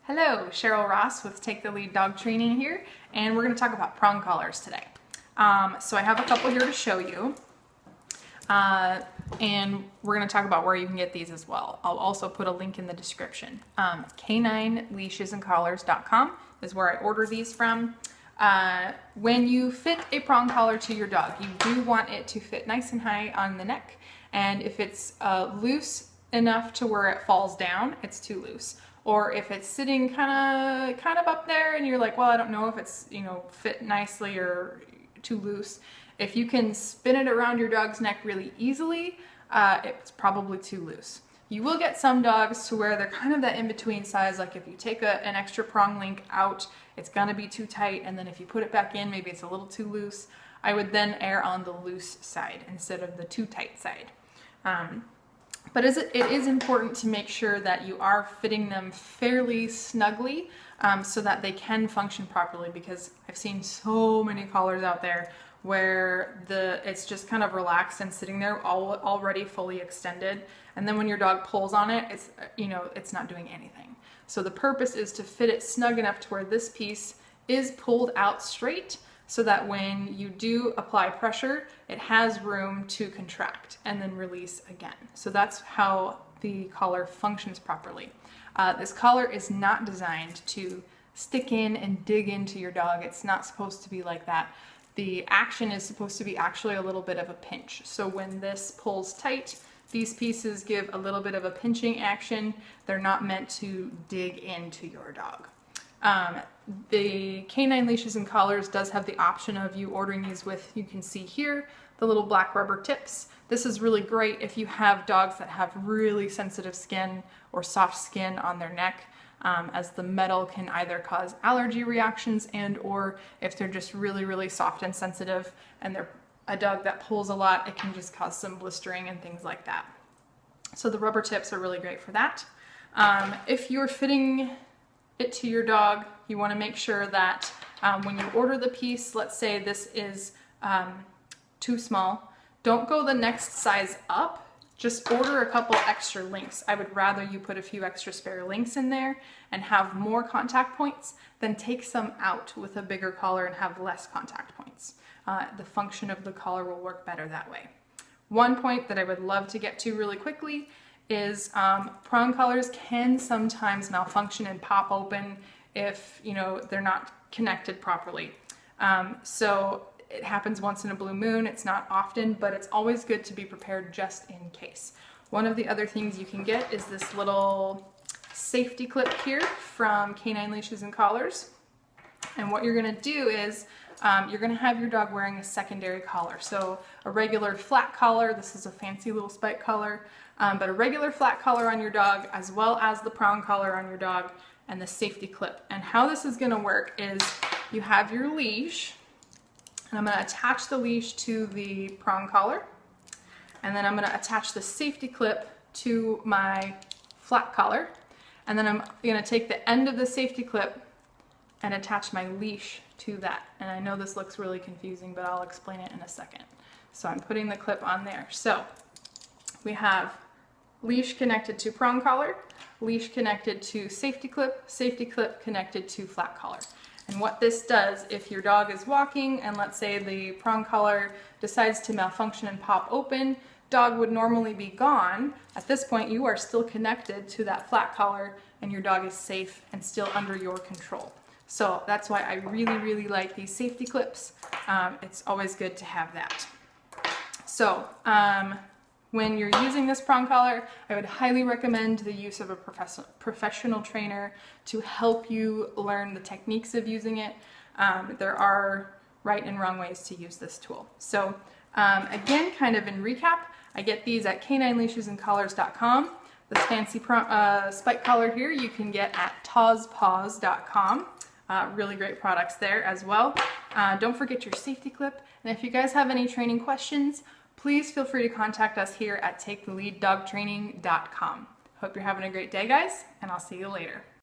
Hello, Cheryl Ross with Take the Lead Dog Training here, and we're going to talk about prong collars today. So I have a couple here to show you, and we're going to talk about where you can get these as well. I'll also put a link in the description. K9leashesandcollars.com is where I order these from. When you fit a prong collar to your dog, you do want it to fit nice and high on the neck, and if it's loose enough to where it falls down, it's too loose. Or if it's sitting kind of up there and you're like, well, I don't know if it's, fit nicely or too loose. If you can spin it around your dog's neck really easily, it's probably too loose. You will get some dogs to where they're kind of that in-between size, like if you take an extra prong link out, it's gonna be too tight, and then if you put it back in, maybe it's a little too loose. I would then err on the loose side instead of the too tight side. But it is important to make sure that you are fitting them fairly snugly so that they can function properly, because I've seen so many collars out there where it's just kind of relaxed and sitting there already fully extended, and then when your dog pulls on it, it's not doing anything. So the purpose is to fit it snug enough to where this piece is pulled out straight, so that when you do apply pressure, it has room to contract and then release again. So that's how the collar functions properly. This collar is not designed to stick in and dig into your dog. It's not supposed to be like that. The action is supposed to be actually a little bit of a pinch. So when this pulls tight, these pieces give a little bit of a pinching action. They're not meant to dig into your dog. The K9 Leashes and Collars does have the option of you ordering these with, you can see here, the little black rubber tips. This is really great if you have dogs that have really sensitive skin or soft skin on their neck, as the metal can either cause allergy reactions or if they're just really, really soft and sensitive and they're a dog that pulls a lot, it can just cause some blistering and things like that. So the rubber tips are really great for that. If you're fitting it to your dog, you want to make sure that when you order the piece, let's say this is too small, don't go the next size up, just order a couple extra links. I would rather you put a few extra spare links in there and have more contact points than take some out with a bigger collar and have less contact points. The function of the collar will work better that way. One point that I would love to get to really quickly is prong collars can sometimes malfunction and pop open if they're not connected properly. So it happens once in a blue moon. It's not often, but it's always good to be prepared just in case. One of the other things you can get is this little safety clip here from K9 Leashes and Collars. And what you're gonna do is you're gonna have your dog wearing a secondary collar. So a regular flat collar, this is a fancy little spike collar, but a regular flat collar on your dog, as well as the prong collar on your dog and the safety clip. And how this is gonna work is you have your leash, and I'm gonna attach the leash to the prong collar, and then I'm gonna attach the safety clip to my flat collar, and then I'm gonna take the end of the safety clip and attach my leash to that. And I know this looks really confusing, but I'll explain it in a second. So I'm putting the clip on there. So we have leash connected to prong collar, leash connected to safety clip connected to flat collar. And what this does, if your dog is walking and let's say the prong collar decides to malfunction and pop open, dog would normally be gone. At this point, you are still connected to that flat collar and your dog is safe and still under your control. So that's why I really, really like these safety clips. It's always good to have that. So when you're using this prong collar, I would highly recommend the use of a professional trainer to help you learn the techniques of using it. There are right and wrong ways to use this tool. So again, kind of in recap, I get these at K9leashesandcollars.com. This fancy spike collar here you can get at tawspaws.com. Really great products there as well. Don't forget your safety clip. And if you guys have any training questions, please feel free to contact us here at taketheleaddogtraining.com. Hope you're having a great day, guys, and I'll see you later.